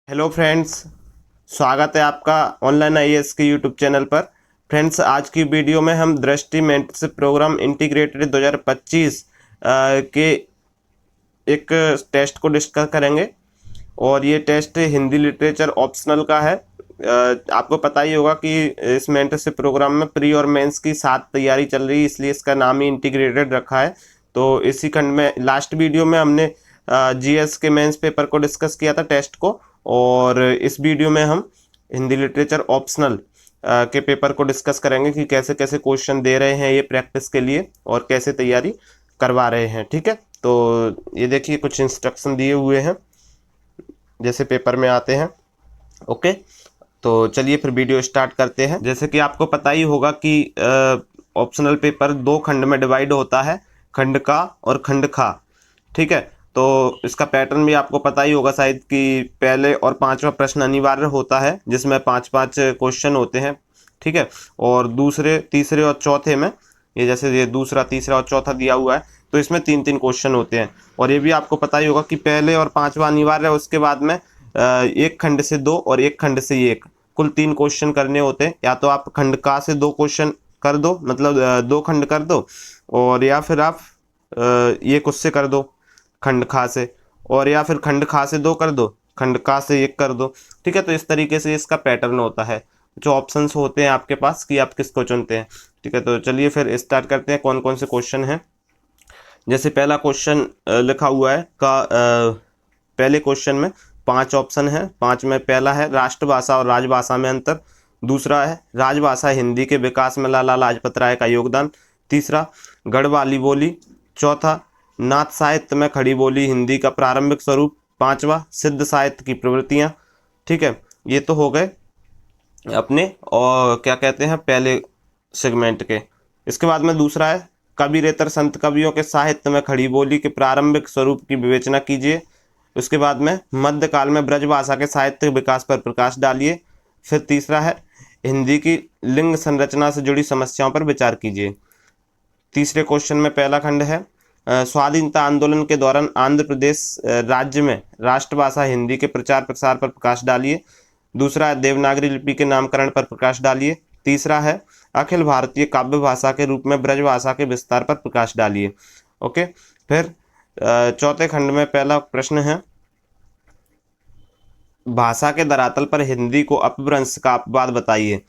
Hello friends, स्वागत है आपका ऑनलाइन आईएएस के यूट्यूब चैनल पर। फ्रेंड्स, आज की वीडियो में हम दृष्टि मेंटरशिप प्रोग्राम इंटीग्रेटेड 2025 के एक टेस्ट को डिस्कस करेंगे और ये टेस्ट हिंदी लिटरेचर ऑप्शनल का है। आपको पता ही होगा कि इस मेंटरशिप प्रोग्राम में प्री और मेंस की साथ तैयारी चल रही है, इसलिए इसका नाम ही इंटीग्रेटेड रखा है। तो इसी खंड में लास्ट वीडियो में हमने जीएस के मेंस पेपर को डिस्कस किया था, टेस्ट को, और इस वीडियो में हम हिंदी लिटरेचर ऑप्शनल के पेपर को डिस्कस करेंगे कि कैसे कैसे क्वेश्चन दे रहे हैं ये प्रैक्टिस के लिए और कैसे तैयारी करवा रहे हैं। ठीक है, तो ये देखिए कुछ इंस्ट्रक्शन दिए हुए हैं जैसे पेपर में आते हैं। ओके, तो चलिए फिर वीडियो स्टार्ट करते हैं। जैसे कि आपको पता ही होगा कि ऑप्शनल पेपर दो खंड में डिवाइड होता है, खंड का और खंड खा। ठीक है, तो इसका पैटर्न भी आपको पता ही होगा शायद कि पहले और पांचवा प्रश्न अनिवार्य होता है जिसमें पांच पांच क्वेश्चन होते हैं। ठीक है, और दूसरे, तीसरे और चौथे में ये जैसे ये दूसरा, तीसरा और चौथा दिया हुआ है, तो इसमें तीन तीन क्वेश्चन होते हैं। और ये भी आपको पता ही होगा कि पहले और पांचवा अनिवार्य है, उसके बाद में एक खंड से दो और एक खंड से एक, कुल तीन क्वेश्चन करने होते हैं। या तो आप खंड का से दो क्वेश्चन कर दो, मतलब दो खंड कर दो, और या फिर आप ये कुछ से कर दो खंड खा से, और या फिर खंड खा से दो कर दो, खंड का से एक कर दो। ठीक है, तो इस तरीके से इसका पैटर्न होता है। जो ऑप्शंस होते हैं आपके पास कि आप किसको चुनते हैं। ठीक है, तो चलिए फिर स्टार्ट करते हैं कौन कौन से क्वेश्चन हैं। जैसे पहला क्वेश्चन लिखा हुआ है पहले क्वेश्चन में पांच ऑप्शन है। पांच में पहला है राष्ट्रभाषा और राजभाषा में अंतर। दूसरा है राजभाषा हिंदी के विकास में लाला लाजपत राय का योगदान। तीसरा गढ़वाली बोली। चौथा नाथ साहित्य में खड़ी बोली हिंदी का प्रारंभिक स्वरूप। पांचवा सिद्ध साहित्य की प्रवृत्तियां। ठीक है, ये तो हो गए अपने और क्या कहते हैं पहले सेगमेंट के। इसके बाद में दूसरा है कबीरेतर संत कवियों के साहित्य में खड़ी बोली के प्रारंभिक स्वरूप की विवेचना कीजिए। उसके बाद में मध्यकाल में ब्रजभाषा के साहित्य विकास पर प्रकाश डालिए। फिर तीसरा है हिंदी की लिंग संरचना से जुड़ी समस्याओं पर विचार कीजिए। तीसरे क्वेश्चन में पहला खंड है स्वाधीनता आंदोलन के दौरान आंध्र प्रदेश राज्य में राष्ट्रभाषा हिंदी के प्रचार प्रसार पर प्रकाश डालिए। दूसरा है देवनागरी लिपि के नामकरण पर प्रकाश डालिए। तीसरा है अखिल भारतीय काव्य भाषा के रूप में ब्रजभाषा के विस्तार पर प्रकाश डालिए। ओके, फिर चौथे खंड में पहला प्रश्न है भाषा के धरातल पर हिंदी को अपभ्रंश का अपवाद बताइए।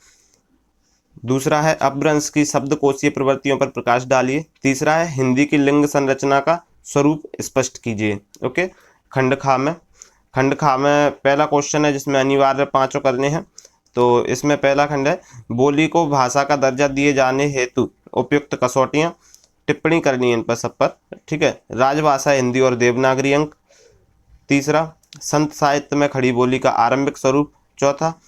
दूसरा है अपभ्रंश की शब्दकोशीय प्रवृत्तियों पर प्रकाश डालिए। तीसरा है हिंदी की लिंग संरचना का स्वरूप स्पष्ट कीजिए। ओके, खंड खा में पहला क्वेश्चन है जिसमें अनिवार्य पांचों करने हैं। तो इसमें पहला खंड है बोली को भाषा का दर्जा दिए जाने हेतु उपयुक्त कसौटियां, टिप्पणी करनी है इन पर सब पर। ठीक है, राजभाषा हिंदी और देवनागरी अंक। तीसरा संत साहित्य में खड़ी बोली का आरंभिक स्वरूप। चौथा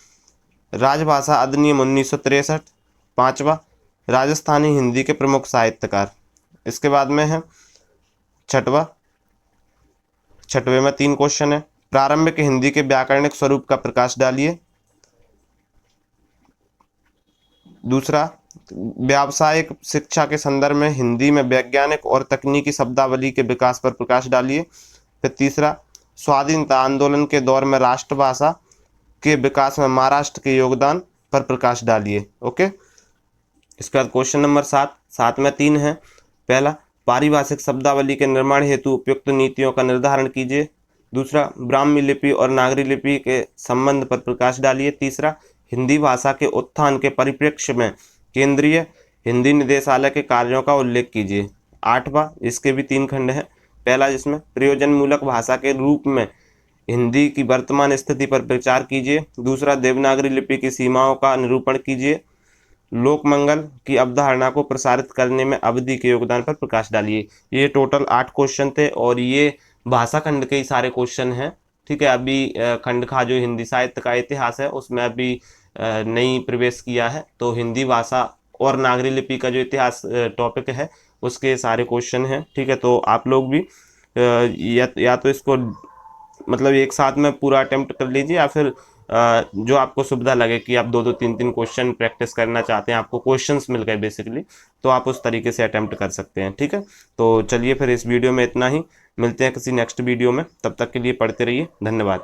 राजभाषा अधिनियम 1963। पांचवा राजस्थानी हिंदी के प्रमुख साहित्यकार। इसके बाद में है छठवें में तीन क्वेश्चन है प्रारंभिक हिंदी के व्याकरणिक स्वरूप का प्रकाश डालिए। दूसरा व्यावसायिक शिक्षा के संदर्भ में हिंदी में वैज्ञानिक और तकनीकी शब्दावली के विकास पर प्रकाश डालिए। फिर तीसरा स्वाधीनता आंदोलन के दौर में राष्ट्रभाषा के विकास में महाराष्ट्र के योगदान पर प्रकाश डालिए। ओके, इसके बाद क्वेश्चन नंबर 7 में तीन है। पहला पारिभाषिक शब्दावली के निर्माण हेतु उपयुक्त नीतियों का निर्धारण कीजिए। दूसरा ब्राह्मी लिपि और नागरी लिपि के संबंध पर प्रकाश डालिए। तीसरा हिंदी भाषा के उत्थान के परिप्रेक्ष्य में केंद्रीय हिंदी निदेशालय के कार्यों का उल्लेख कीजिए। आठवां, इसके भी तीन खंड हैं। पहला जिसमें प्रयोजन मूलक भाषा के रूप में हिंदी की वर्तमान स्थिति पर विचार कीजिए। दूसरा देवनागरी लिपि की सीमाओं का निरूपण कीजिए। लोकमंगल की अवधारणा को प्रसारित करने में अवधि के योगदान पर प्रकाश डालिए। ये टोटल 8 क्वेश्चन थे और ये भाषा खंड के ही सारे क्वेश्चन हैं। ठीक है, अभी खंड खा जो हिंदी साहित्य का इतिहास है उसमें अभी नई प्रवेश किया है, तो हिंदी भाषा और नागरी लिपि का जो इतिहास टॉपिक है उसके सारे क्वेश्चन हैं। ठीक है, तो आप लोग भी या तो इसको मतलब एक साथ में पूरा अटेम्प्ट कर लीजिए, या फिर जो आपको सुविधा लगे कि आप दो दो तीन तीन क्वेश्चन प्रैक्टिस करना चाहते हैं, आपको क्वेश्चंस मिल गए बेसिकली, तो आप उस तरीके से अटेम्प्ट कर सकते हैं। ठीक है, तो चलिए फिर इस वीडियो में इतना ही, मिलते हैं किसी नेक्स्ट वीडियो में, तब तक के लिए पढ़ते रहिए। धन्यवाद।